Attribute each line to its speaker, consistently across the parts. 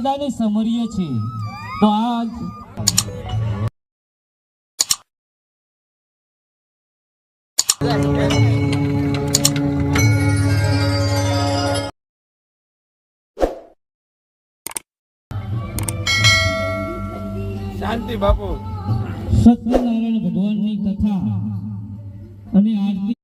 Speaker 1: દાદાને સમરીએ છીએ તો આજ
Speaker 2: શાંતિ બાપુ
Speaker 1: સત્યનારાયણ ભગવાનની કથા અને આરતી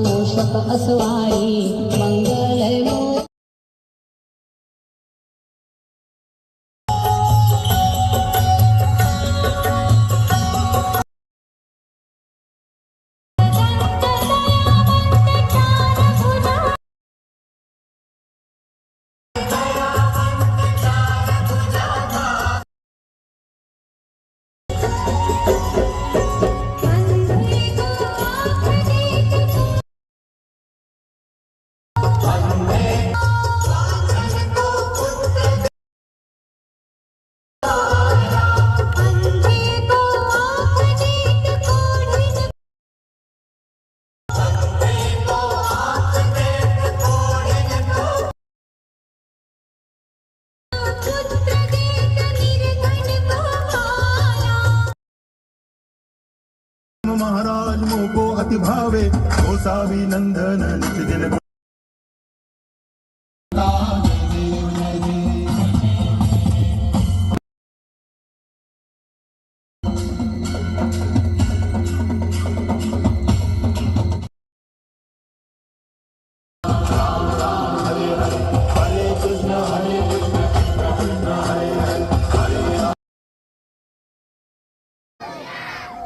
Speaker 3: मूषक असवारी मंगल
Speaker 4: महाराज मोको अति भावे गोसावी नंदन नित्य दिन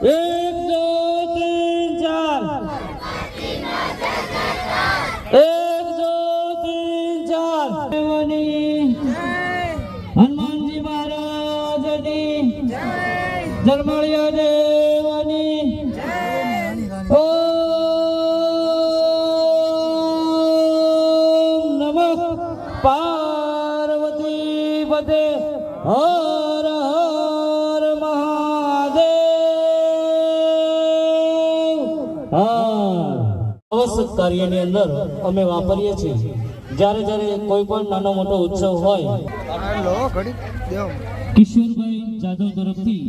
Speaker 1: एक दो तीन चार एक दो तीन चार हनुमान जी महाराज की जरमलिया देवनी ओम नमः पार्वती पते हर हर महादेव। आवश्यक કાર્યની અંદર અમે વાપરીએ છીએ જ્યારે જ્યારે કોઈ પણ નાનો મોટો ઉત્સવ હોય કિશોરભાઈ જાદવ તરફથી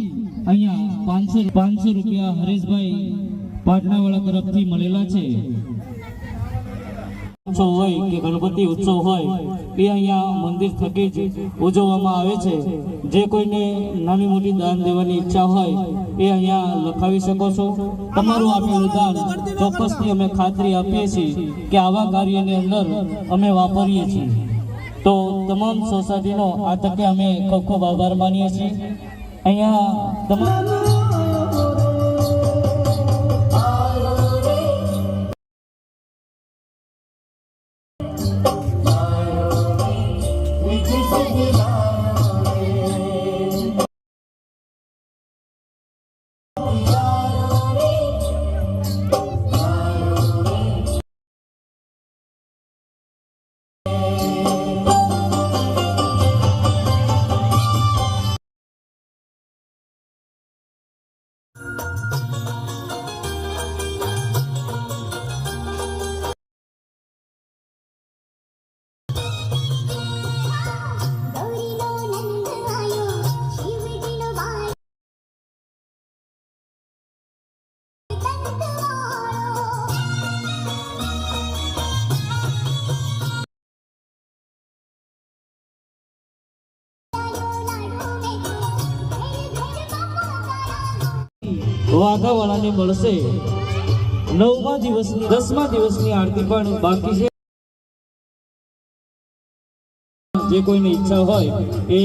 Speaker 1: અહીંયા 500 રૂપિયા હરેશભાઈ પાટણાવાળા તરફથી મળેલા છે। ઉત્સવ હોય કે ગણપતિ ઉત્સવ હોય એ અહીંયા મંદિર થકી જ ઉજવવામાં આવે છે। જે કોઈને નાની મોટી દાન દેવાની ઈચ્છા હોય એ અહીંયા લખાવી શકો છો। તમારું આપેલું દાન ચોક્કસથી અમે ખાતરી આપીએ છીએ કે આવા કાર્યની અંદર અમે વાપરીએ છીએ। તો તમામ સોસાયટીનો આ તકે અમે ખૂબ ખૂબ આભાર માનીએ છીએ। અહીંયા તમામ વાઘાવાળાને મળશે। 9મા દિવસની 10મા દિવસની આરતી પણ બાકી છે। જે કોઈની ઈચ્છા હોય એ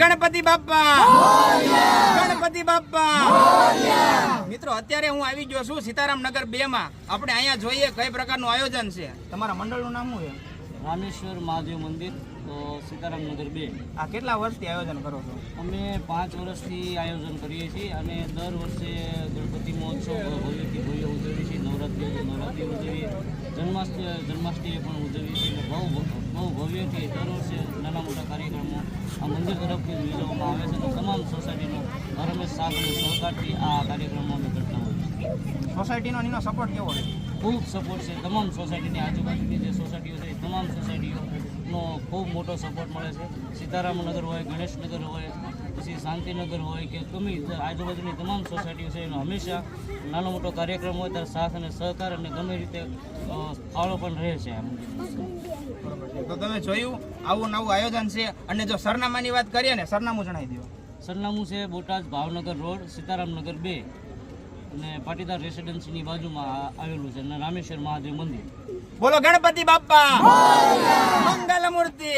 Speaker 2: ગણપતિ બાપ્પા ગણપતિ બાપ્પા. મિત્રો અત્યારે હું આવી ગયો છું સીતારામ નગર 2 માં. આપણે અહીંયા જોઈએ કઈ પ્રકારનું આયોજન છે. તમારા મંડળનું નામ શું છે?
Speaker 1: રામેશ્વર મહાદેવ મંદિર, તો સીતારામ નગર 2.
Speaker 2: આ કેટલા વર્ષથી આયોજન કરો છો?
Speaker 1: અમે 5 વર્ષથી આયોજન કરીએ છીએ અને દર વર્ષે ગણપતિ મહોત્સવ ભવ્યથી ભવ્ય ઉજવીએ છીએ. નવરાત્રિ ઉજવીએ, જન્માષ્ટમી પણ ઉજવીએ છીએ. બહુ ભવ્યથી દર વર્ષે નાના મોટા કાર્યક્રમો આ મંદિર તરફથી યોજવામાં આવે છે. તો તમામ સોસાયટીનો હરમેશ સાથ અને સહકારથી આ કાર્યક્રમો અમે કરતા હોઈએ છીએ.
Speaker 2: સોસાયટીનો એનો સપોર્ટ કેવો છે?
Speaker 1: ખૂબ સપોર્ટ છે. તમામ સોસાયટીની આજુબાજુની જે સોસાયટીઓ છે એ તમામ સોસાયટીઓનો ખૂબ મોટો સપોર્ટ મળે છે. સીતારામનગર હોય, ગણેશનગર હોય, પછી શાંતિનગર હોય કે ગમે આજુબાજુની તમામ સોસાયટીઓ છે એનો હંમેશા નાનો મોટો કાર્યક્રમ હોય ત્યારે સાથ અને સહકાર અને ગમે રીતે ફાળો પણ રહે છે.
Speaker 2: તો તમે જોયું આવું નવું આયોજન છે. અને જો સરનામાની વાત કરીએ ને, સરનામું જણાવી દો.
Speaker 1: સરનામું છે બોટાદ ભાવનગર રોડ, સીતારામનગર 2 અને પાટીદાર રેસિડેન્સીની બાજુમાં આવેલું છે અને રામેશ્વર મહાદેવ મંદિર.
Speaker 2: બોલો ગણપતિ બાપ્પા મંગલ મૂર્તિ.